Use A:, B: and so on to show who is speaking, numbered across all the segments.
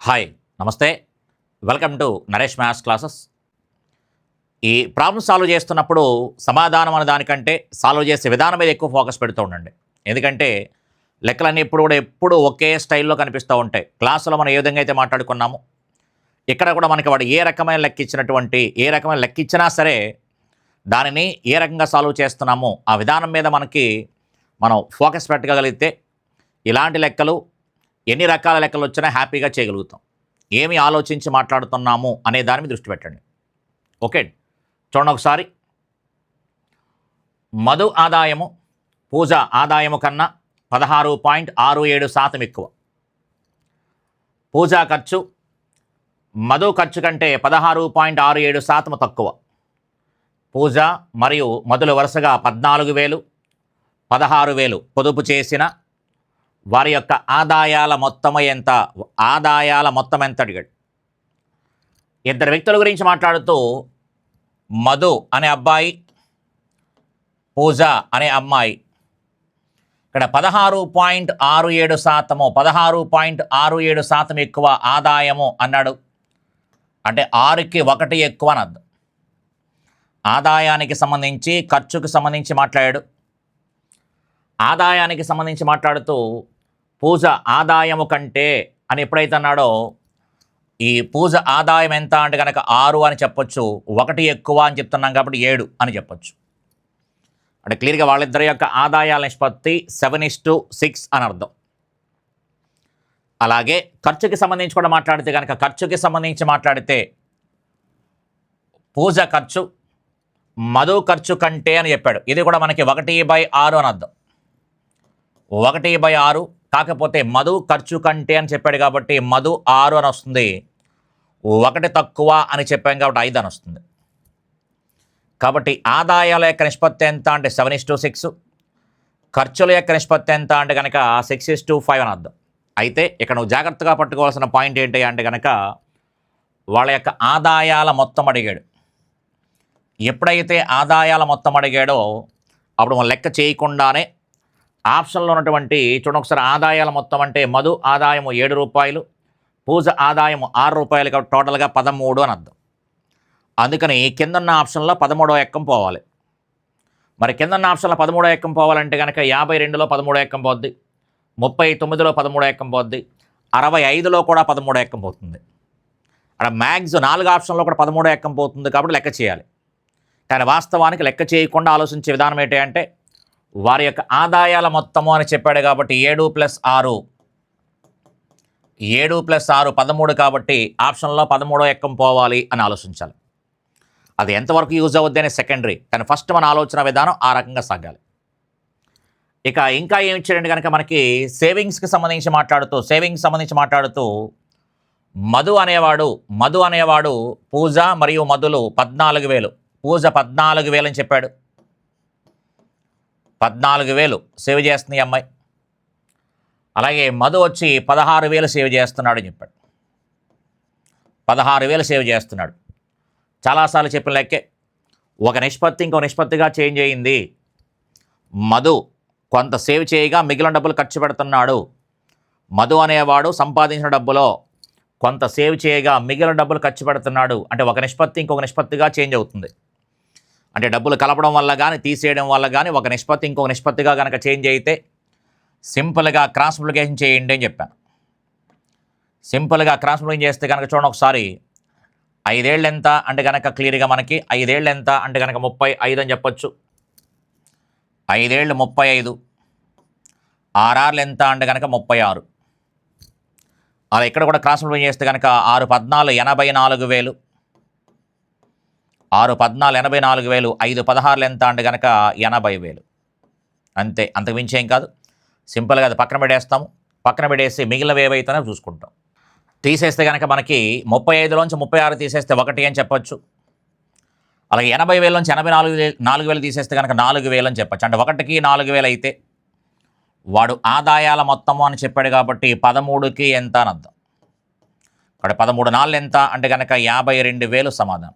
A: Hi నమస్తే welcome to Naresh maths classes. ఈ problem solve చేస్తున్నప్పుడు సమాధానం అనే దానికంటే సాల్వ్ చేసే విధానం మీద ఎక్కువ ఫోకస్ పెడుతూ ఉండండి. ఎందుకంటే లెక్కలన్నీ ఎప్పుడు ఒకే స్టైల్లో కనిపిస్తూ ఉంటాయి. క్లాసులో మనం ఏ విధంగా అయితే మాట్లాడుకున్నాము, ఇక్కడ కూడా మనకి వాడు ఏ రకమైన లెక్క ఇచ్చినా సరే దానిని ఏ రకంగా సాల్వ్ చేస్తున్నాము ఆ విధానం మీద మనం ఫోకస్ పెట్టగలిగితే ఇలాంటి లెక్కలు ఎన్ని రకాల లెక్కలు వచ్చినా హ్యాపీగా చేయగలుగుతాం. ఏమి ఆలోచించి మాట్లాడుతున్నాము అనే దాని మీద దృష్టి పెట్టండి. ఓకే, చూడండి ఒకసారి. మధు ఆదాయము పూజ ఆదాయము కన్నా 16.67% ఎక్కువ. పూజా ఖర్చు మధు ఖర్చు కంటే 16.67% తక్కువ. పూజ మరియు మధులు వరుసగా 14,000, 16,000 పొదుపు చేసిన వారి యొక్క ఆదాయాల మొత్తం ఎంత అడిగాడు. ఇద్దరు వ్యక్తుల గురించి మాట్లాడుతూ మధు అనే అబ్బాయి, పూజ అనే అమ్మాయి. ఇక్కడ 16.67% ఎక్కువ ఆదాయము అన్నాడు. అంటే 6కి 1 ఎక్కువ అని అర్థం. ఆదాయానికి సంబంధించి ఖర్చుకు సంబంధించి మాట్లాడాడు. ఆదాయానికి సంబంధించి మాట్లాడుతూ పూజ ఆదాయము కంటే అని ఎప్పుడైతే అన్నాడో, ఈ పూజ ఆదాయం ఎంత అంటే కనుక 6 అని చెప్పొచ్చు, 1 ఎక్కువ అని చెప్తున్నాం కాబట్టి 7 అని చెప్పొచ్చు. అంటే క్లియర్గా వాళ్ళిద్దరి యొక్క ఆదాయాల నిష్పత్తి 7:6 అని అర్థం. అలాగే ఖర్చుకి సంబంధించి కూడా మాట్లాడితే పూజ ఖర్చు మధు ఖర్చు కంటే అని చెప్పాడు. ఇది కూడా మనకి 1/6 అని అర్థం. 1/6 కాకపోతే మధు ఖర్చు కంటే అని చెప్పాడు కాబట్టి మధు 6 అని వస్తుంది. 1 తక్కువ అని చెప్పాం కాబట్టి 5 అని వస్తుంది. కాబట్టి ఆదాయాల యొక్క నిష్పత్తి ఎంత అంటే 7:6, ఖర్చుల యొక్క నిష్పత్తి ఎంత అంటే కనుక 6:5 అని అర్థం. అయితే ఇక్కడ నువ్వు జాగ్రత్తగా పట్టుకోవాల్సిన పాయింట్ ఏంటి అంటే కనుక వాళ్ళ యొక్క ఆదాయాల మొత్తం అడిగాడు. ఎప్పుడైతే ఆదాయాల మొత్తం అడిగాడో అప్పుడు మనం లెక్క చేయకుండానే ఆప్షన్లో ఉన్నటువంటి చూడండి ఒకసారి, ఆదాయాల మొత్తం అంటే మధు ఆదాయము 7 రూపాయలు, పూజ ఆదాయము 6 రూపాయలు కాబట్టి టోటల్గా 13 అని అర్థం. అందుకని కిందన్న ఆప్షన్లో 13వ ఎక్కం పోవాలి. మరి కిందన్న ఆప్షన్లో 13వ ఎక్కం పోవాలంటే కనుక 52లో 13వ ఎక్కం పోద్ది, 39లో 13వ ఎక్కం పోద్ది, 65లో కూడా 13వ ఎక్కం పోతుంది. అక్కడ మ్యాక్స్ 4 ఆప్షన్లో కూడా 13వ ఎక్కం పోతుంది కాబట్టి లెక్క చేయాలి. కానీ వాస్తవానికి లెక్క చేయకుండా ఆలోచించే విధానం ఏంటి అంటే వారి యొక్క ఆదాయాల మొత్తము అని చెప్పాడు కాబట్టి 7 + 6 13 కాబట్టి ఆప్షన్లో 13వ ఎక్కం పోవాలి అని ఆలోచించాలి. అది ఎంతవరకు యూజ్ అవుద్ది అనే సెకండరీ, కానీ ఫస్ట్ మన ఆలోచన విధానం ఆ రకంగా సాగాలి. ఇక ఇంకా ఏమి ఇచ్చాడంటే కనుక మనకి సేవింగ్స్కి సంబంధించి మాట్లాడుతూ మధు అనేవాడు పూజ మరియు మధులు 14,000, పూజ 14,000 అని చెప్పాడు. 14,000 సేవ్ చేస్తుంది ఈ అమ్మాయి. అలాగే మధు వచ్చి 16,000 సేవ్ చేస్తున్నాడు అని చెప్పాడు. 16,000 సేవ్ చేస్తున్నాడు. చాలాసార్లు చెప్పిన లెక్కే. ఒక నిష్పత్తి ఇంకో నిష్పత్తిగా చేంజ్ అయ్యింది. మధు కొంత సేవ్ చేయగా మిగిలిన డబ్బులు ఖర్చు పెడుతున్నాడు. మధు అనేవాడు సంపాదించిన డబ్బులో కొంత సేవ్ చేయగా మిగిలిన డబ్బులు ఖర్చు పెడుతున్నాడు. అంటే ఒక నిష్పత్తి ఇంకొక నిష్పత్తిగా చేంజ్ అవుతుంది. అంటే డబ్బులు కలపడం వల్ల కానీ తీసేయడం వల్ల కానీ ఒక నిష్పత్తి ఇంకొక నిష్పత్తిగా కనుక చేంజ్ అయితే సింపుల్గా క్రాస్ మల్టిప్లికేషన్ చేయండి అని చెప్పాను. సింపుల్గా క్రాస్ మల్టిప్లికేషన్ చేస్తే కనుక చూడండి ఒకసారి, 5 ఏళ్ళు ఎంత అంటే కనుక క్లియర్గా మనకి 5 ఏళ్ళు ఎంత అంటే కనుక 35 అని చెప్పొచ్చు. 5 ఏళ్ళు 35, 6 ఎంత అంటే కనుక 36. అలా ఇక్కడ కూడా క్రాస్ మల్టిప్లికేషన్ చేస్తే కనుక 6 14 84,000, 6 14 84,000, 5 16 ఎంత అంటే కనుక 80,000. అంతే, అంతకు మించి ఏం కాదు. సింపుల్గా అది పక్కన పెట్టేసి మిగిలినవి ఏవైతేనే చూసుకుంటాం. తీసేస్తే కనుక మనకి 35లోంచి 36 తీసేస్తే 1 అని చెప్పొచ్చు. అలాగే 80,000లోంచి 84,000 తీసేస్తే కనుక 4,000 అని చెప్పచ్చు. అంటే 1కి 4,000 అయితే వాడు ఆదాయాల మొత్తము అని చెప్పాడు కాబట్టి 13కి ఎంత అని అర్థం. ఇక్కడ 13 4 ఎంత అంటే కనుక 52,000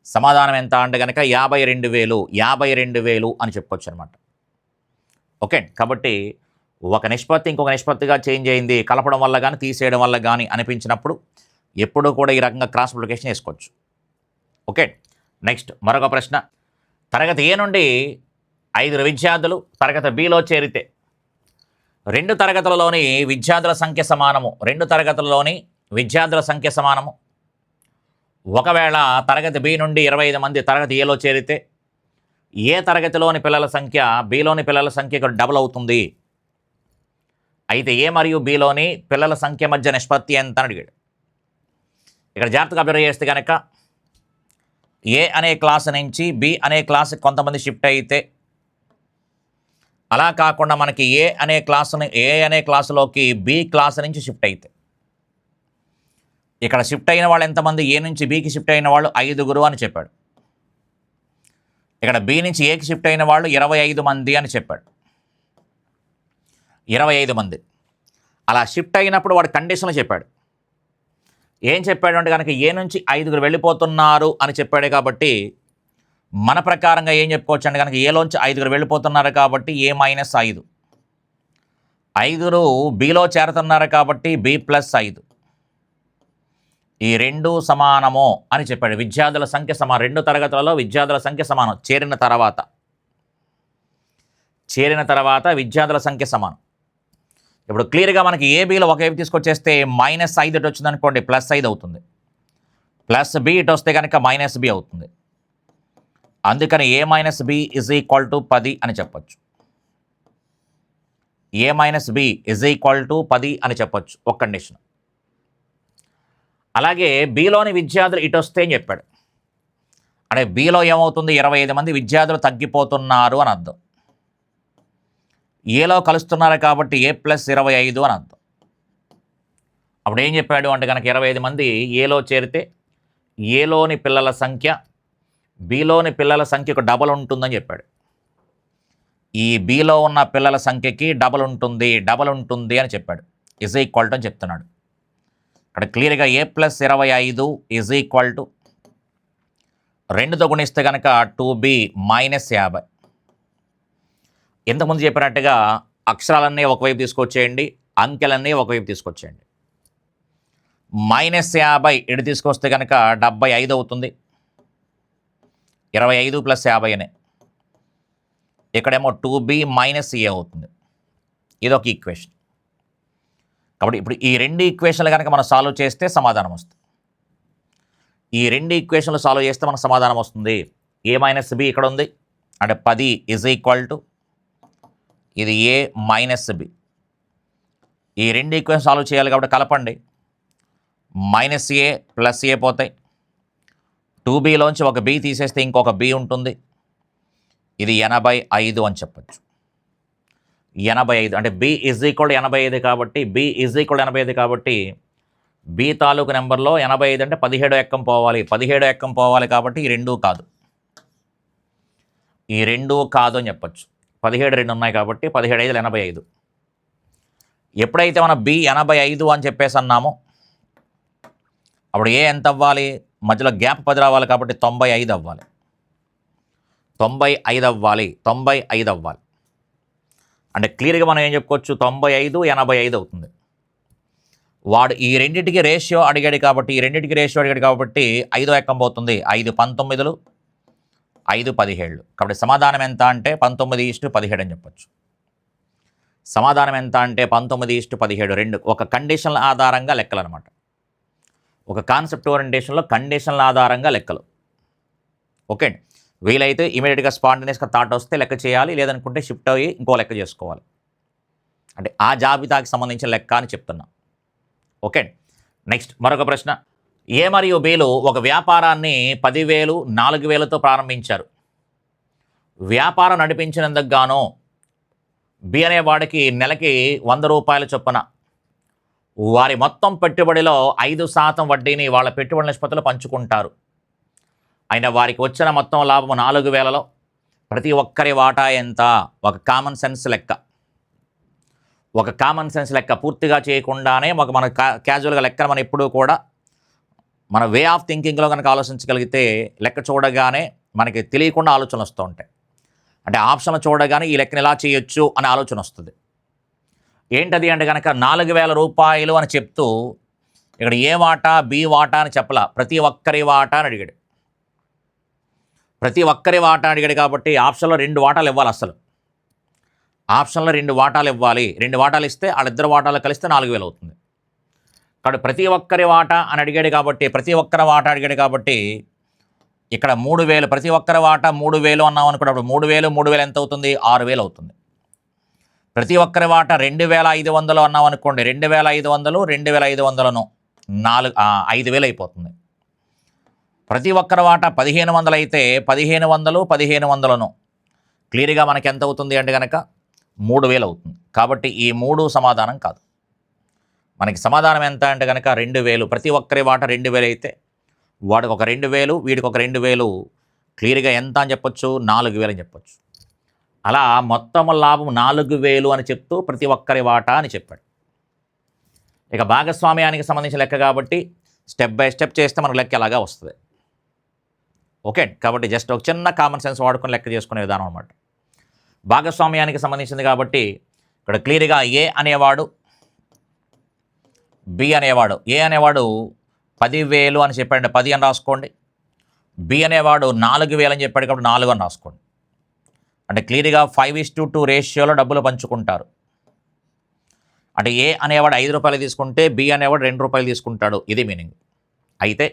A: సమాధానం ఎంత అంటే కనుక 52,000 అని చెప్పొచ్చు అనమాట. ఓకే, కాబట్టి ఒక నిష్పత్తి ఇంకొక నిష్పత్తిగా చేంజ్ అయింది, కలపడం వల్ల కానీ తీసేయడం వల్ల కానీ అనిపించినప్పుడు ఎప్పుడూ కూడా ఈ రకంగా క్రాస్ మల్టిప్లికేషన్ వేసుకోవచ్చు. ఓకే, నెక్స్ట్ మరొక ప్రశ్న. తరగతి ఏ నుండి 5 విద్యార్థులు తరగతి బిలో చేరితే 2 తరగతులలోని విద్యార్థుల సంఖ్య సమానము. 2 తరగతులలోని విద్యార్థుల సంఖ్య సమానము. ఒకవేళ తరగతి బి నుండి 25 మంది తరగతి ఏలో చేరితే ఏ తరగతిలోని పిల్లల సంఖ్య బిలోని పిల్లల సంఖ్యకు డబుల్ అవుతుంది. అయితే ఏ మరియు బిలోని పిల్లల సంఖ్య మధ్య నిష్పత్తి ఎంత అని అడిగాడు. ఇక్కడ జాగ్రత్తగా అబ్జర్వ్ చేస్తే కనుక ఏ అనే క్లాస్ నుంచి బి అనే క్లాస్కి కొంతమంది షిఫ్ట్ అయితే, అలా కాకుండా మనకి ఏ అనే క్లాసులోకి బి క్లాస్ నుంచి షిఫ్ట్ అయితే, ఇక్కడ షిఫ్ట్ అయిన వాళ్ళు ఎంతమంది? ఏ నుంచి బికి షిఫ్ట్ అయిన వాళ్ళు 5 అని చెప్పాడు. ఇక్కడ బి నుంచి ఏకి షిఫ్ట్ అయిన వాళ్ళు 25 మంది అని చెప్పాడు. 25 మంది. అలా షిఫ్ట్ అయినప్పుడు వాడు కండిషన్లు చెప్పాడు. ఏం చెప్పాడు అంటే కనుక ఏ నుంచి 5 వెళ్ళిపోతున్నారు అని చెప్పాడు. కాబట్టి మన ప్రకారంగా ఏం చెప్పుకోవచ్చు అంటే కనుక ఏలోంచి 5 వెళ్ళిపోతున్నారు కాబట్టి ఏ -5, 5 బిలో చేరుతున్నారు కాబట్టి బి +5, ఈ 2 సమానము అని చెప్పాడు. విద్యార్థుల సంఖ్య సమానం, 2 తరగతులలో విద్యార్థుల సంఖ్య సమానం. చేరిన తర్వాత విద్యార్థుల సంఖ్య సమానం. ఇప్పుడు క్లియర్గా మనకి ఏబీలో ఒకవైపు తీసుకొచ్చేస్తే -5 ఇటు వచ్చింది అనుకోండి, +5 అవుతుంది. +b ఇటు వస్తే కనుక -b అవుతుంది. అందుకని a - b = 10 అని చెప్పచ్చు. a - b = 10 అని చెప్పచ్చు ఒక కండిషన్. అలాగే బిలోని విద్యార్థులు ఇటు వస్తే అని చెప్పాడు. అంటే బిలో ఏమవుతుంది? 25 మంది విద్యార్థులు తగ్గిపోతున్నారు అని అర్థం. ఏలో కలుస్తున్నారు కాబట్టి a + 25 అని అర్థం. అప్పుడు ఏం చెప్పాడు అంటే కనుక 25 మంది ఏలో చేరితే ఏలోని పిల్లల సంఖ్య బిలోని పిల్లల సంఖ్యకు డబల్ ఉంటుందని చెప్పాడు. ఈ బిలో ఉన్న పిల్లల సంఖ్యకి డబల్ ఉంటుంది అని చెప్పాడు. = అని చెప్తున్నాడు. ఇక్కడ క్లియర్గా a + 25 = 2తో గుణిస్తే కనుక 2b -50. ఇంతకుముందు చెప్పినట్టుగా అక్షరాలన్నీ ఒకవైపు తీసుకొచ్చేయండి, అంకెలన్నీ ఒకవైపు తీసుకొచ్చేయండి. -50 ఇటు తీసుకొస్తే కనుక 75 అవుతుంది. 25 + 50 అనే. ఇక్కడేమో 2b - a అవుతుంది. ఇదొక ఈక్వేషన్. కాబట్టి ఇప్పుడు ఈ 2 ఈక్వేషన్లు కనుక మనం సాల్వ్ చేస్తే సమాధానం వస్తుంది. ఈ 2 ఈక్వేషన్లు సాల్వ్ చేస్తే మనకు సమాధానం వస్తుంది. a - b ఇక్కడ ఉంది అంటే 10 = ఇది a - b. ఈ 2 ఈక్వేషన్ సాల్వ్ చేయాలి కాబట్టి కలపండి. -a + a పోతాయి. 2bలోంచి ఒక b తీసేస్తే ఇంకొక b ఉంటుంది. ఇది 85 అని చెప్పచ్చు. 85 అంటే b = 85 కాబట్టి b తాలూకు నెంబర్లో 85 అంటే 17 ఎక్కం పోవాలి కాబట్టి ఈ 2 కాదు అని చెప్పచ్చు. 17 2 ఉన్నాయి కాబట్టి 17 5 85. ఎప్పుడైతే మనం b 85 అని చెప్పేసి అన్నామో అప్పుడు ఏ ఎంత అవ్వాలి? మధ్యలో గ్యాప్ 10 రావాలి కాబట్టి 95 అవ్వాలి. 95 అవ్వాలి. అంటే క్లియర్గా మనం ఏం చెప్పుకోవచ్చు? 95 85 అవుతుంది. వాడు ఈ రెండింటికి రేషియో అడిగాడు కాబట్టి 5 ఎక్కం పోతుంది. 5 19, 5 17. కాబట్టి సమాధానం ఎంత అంటే 19:17 అని చెప్పచ్చు. సమాధానం ఎంత అంటే 19:17. 2 ఒక కండిషన్ల ఆధారంగా లెక్కలు అనమాట. ఒక కాన్సెప్ట్ ఓరియంటేషన్లో కండిషన్ల ఆధారంగా లెక్కలు. ఓకే, వీలైతే ఇమీడియట్గా స్పాంటేనియస్గా థాట్ వస్తే లెక్క చేయాలి, లేదనుకుంటే షిఫ్ట్ అయ్యి ఇంకో లెక్క చేసుకోవాలి. అంటే ఆ జాబితాకి సంబంధించిన లెక్క అని చెప్తున్నా. ఓకే, నెక్స్ట్ మరొక ప్రశ్న. ఏ మరియు బిలు ఒక వ్యాపారాన్ని 10,000 4,000తో ప్రారంభించారు. వ్యాపారం నడిపించినందుకు గాను బి అనే వాడికి నెలకి 100 రూపాయల చొప్పున వారి మొత్తం పెట్టుబడిలో 5% వడ్డీని వాళ్ళ పెట్టుబడి నిష్పత్తులు పంచుకుంటారు. అయినా వారికి వచ్చిన మొత్తం లాభం 4,000లో ప్రతి ఒక్కరి వాటా ఎంత? ఒక కామన్ సెన్స్ లెక్క పూర్తిగా చేయకుండానే మన క్యాజువల్గా లెక్కను మనం ఎప్పుడూ కూడా మన వే ఆఫ్ థింకింగ్లో కనుక ఆలోచించగలిగితే లెక్క చూడగానే మనకి తెలియకుండా ఆలోచనలు వస్తూ ఉంటాయి. అంటే ఆప్షన్లు చూడగానే ఈ లెక్కను ఎలా చేయొచ్చు అనే ఆలోచన వస్తుంది. ఏంటది అంటే కనుక 4,000 రూపాయలు అని చెప్తూ ఇక్కడ ఏ వాటా బి వాటా అని చెప్పలా, ప్రతి ఒక్కరి వాటా అని అడిగాడు. ప్రతి ఒక్కరి వాటా అడిగాడు కాబట్టి ఆప్షన్లో 2 వాటాలు ఇవ్వాలి. అసలు ఆప్షన్లో 2 వాటాలు ఇవ్వాలి. 2 వాటాలు ఇస్తే వాళ్ళిద్దరు వాటాలు కలిస్తే 4,000 అవుతుంది. కాబట్టి ప్రతి ఒక్కరి వాటా అని అడిగాడు కాబట్టి, ప్రతి ఒక్కరి వాటా అడిగాడు కాబట్టి ఇక్కడ 3,000, ప్రతి ఒక్కరి వాటా 3,000 అన్నాం అనుకున్నప్పుడు 3,000 3,000 ఎంత అవుతుంది? 6,000 అవుతుంది. ప్రతి ఒక్కరి వాటా 2,500 అన్నాం అనుకోండి, 2,500 2,500ను 5,000 అయిపోతుంది. ప్రతి ఒక్కరి వాటా 1,500 అయితే 1,500 1,500ను క్లియర్గా మనకి ఎంత అవుతుంది అంటే కనుక 3,000 అవుతుంది. కాబట్టి ఈ 3 సమాధానం కాదు. మనకి సమాధానం ఎంత అంటే కనుక 2,000. ప్రతి ఒక్కరి వాటా 2,000 అయితే వాడికి ఒక 2,000, వీడికి ఒక 2,000, క్లియర్గా ఎంత అని చెప్పొచ్చు? 4,000 అని చెప్పొచ్చు. అలా మొత్తం లాభం 4,000 అని చెప్తూ ప్రతి ఒక్కరి వాటా అని చెప్పాడు. ఇక భాగస్వామ్యానికి సంబంధించిన లెక్క కాబట్టి స్టెప్ బై స్టెప్ చేస్తే మనకు లెక్క ఎలాగా వస్తుంది. ఓకే, కాబట్టి జస్ట్ ఒక చిన్న కామన్ సెన్స్ వాడుకొని లెక్క చేసుకునే విధానం అనమాట. భాగస్వామ్యానికి సంబంధించింది కాబట్టి ఇక్కడ క్లియర్గా ఏ అనేవాడు బి అనేవాడు, ఏ అనేవాడు 10,000 అని చెప్పాడు, 10 అని రాసుకోండి. బి అనేవాడు 4,000 అని చెప్పాడు కాబట్టి 4 అని రాసుకోండి. అంటే క్లియర్గా 5:2 రేషియోలో డబ్బులు పంచుకుంటారు. అంటే ఏ అనేవాడు 5 రూపాయలు తీసుకుంటే బి అనేవాడు 2 రూపాయలు తీసుకుంటాడు. ఇది మీనింగ్. అయితే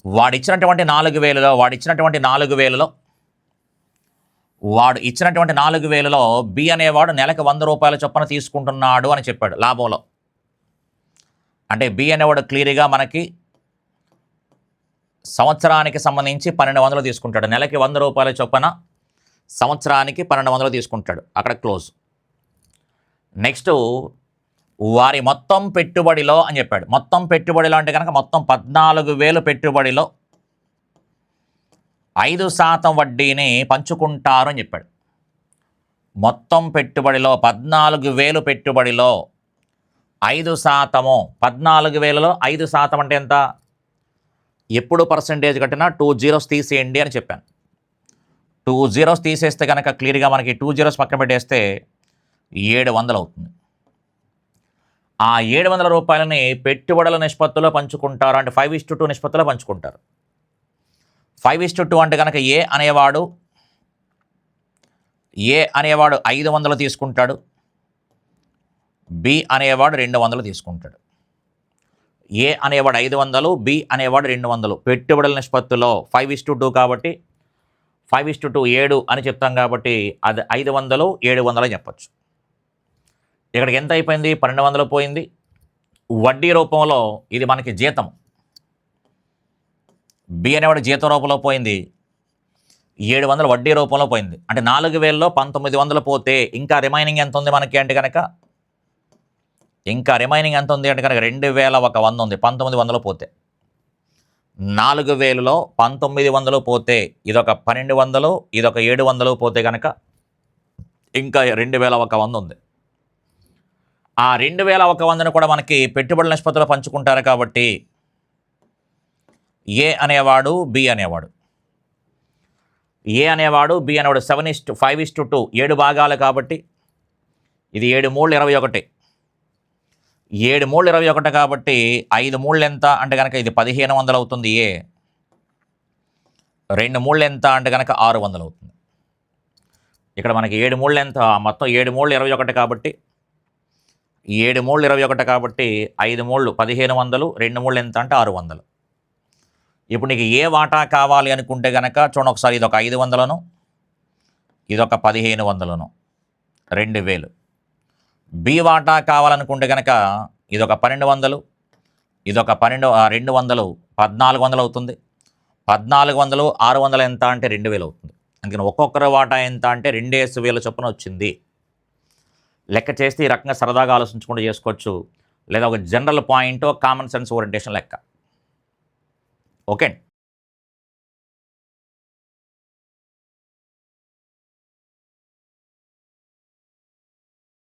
A: వాడు ఇచ్చినటువంటి 4,000లో బి అనేవాడు నెలకు 100 రూపాయల చొప్పున తీసుకుంటున్నాడు అని చెప్పాడు లాభంలో. అంటే బి అనేవాడు క్లియర్గా మనకి సంవత్సరానికి సంబంధించి 1,200 తీసుకుంటాడు. నెలకి 100 రూపాయల చొప్పున సంవత్సరానికి 1,200 తీసుకుంటాడు. అక్కడ క్లోజ్. నెక్స్ట్ వారి మొత్తం పెట్టుబడిలో అని చెప్పాడు. మొత్తం పెట్టుబడిలో అంటే కనుక మొత్తం 14,000 పెట్టుబడిలో 5% వడ్డీని పంచుకుంటారు అని చెప్పాడు. మొత్తం పెట్టుబడిలో 14,000 పెట్టుబడిలో 5%, 14,000లో 5% అంటే ఎంత? ఎప్పుడు పర్సంటేజ్ కట్టినా 2 zeros తీసేయండి అని చెప్పాను. 2 zeros తీసేస్తే కనుక క్లియర్గా మనకి 2 zeros పక్కన పెట్టేస్తే 700 అవుతుంది. ఆ 700 రూపాయలని పెట్టుబడుల నిష్పత్తిలో పంచుకుంటారు. అంటే 5:2 నిష్పత్తిలో పంచుకుంటారు. 5:2 అంటే కనుక ఏ అనేవాడు 500 తీసుకుంటాడు, బి అనేవాడు 200 తీసుకుంటాడు. ఏ అనేవాడు 500, బి అనేవాడు 200. పెట్టుబడుల నిష్పత్తిలో 5:2 కాబట్టి 5:2 7 అని చెప్తాం కాబట్టి అది 500 700 అని చెప్పచ్చు. ఇక్కడికి ఎంత అయిపోయింది? 1,200 పోయింది. వడ్డీ రూపంలో ఇది మనకి జీతం. బి అనేవాడు జీతం రూపంలో పోయింది. 700 వడ్డీ రూపంలో పోయింది. అంటే 4,000లో 1,900 పోతే ఇంకా రిమైనింగ్ ఎంత ఉంది మనకి అంటే కనుక? ఇంకా రిమైనింగ్ ఎంత ఉంది అంటే కనుక 2,100 ఉంది. 1,900 పోతే 4,000లో 1,900 పోతే ఇదొక 1,200, ఇదొక 700 పోతే కనుక ఇంకా 2,100 ఉంది. ఆ 2,100ను కూడా మనకి పెట్టుబడుల నిష్పత్తిలో పంచుకుంటారు కాబట్టి ఏ అనేవాడు బి అనేవాడు 5:2 7 భాగాలు కాబట్టి ఇది 7 3 21. 7 3 21 కాబట్టి 5 3 ఎంత అంటే కనుక ఇది 1,500 అవుతుంది. 2 3 ఎంత అంటే కనుక 600 అవుతుంది. ఇక్కడ మనకి 7 3 ఎంత? మొత్తం 7 3 21 కాబట్టి 7 3 21 కాబట్టి 5 3 1,500, 2 3 ఎంత అంటే 600. ఇప్పుడు నీకు ఏ వాటా కావాలి అనుకుంటే కనుక చూడండి ఒకసారి, ఇదొక 500ను, ఇదొక 1,500ను 2,000. బి వాటా కావాలనుకుంటే కనుక ఇదొక 1,200, ఇదొక 200 1,400 అవుతుంది. 1,400 600 ఎంత అంటే 2,000 అవుతుంది. అందుకని ఒక్కొక్కరి వాటా ఎంత అంటే 2,000 చొప్పున వచ్చింది. లెక్క చేస్తే ఈ రకంగా సరదాగా ఆలోచించుకుంటూ చేసుకోవచ్చు, లేదా ఒక general point common sense orientation లెక్క. ఓకే.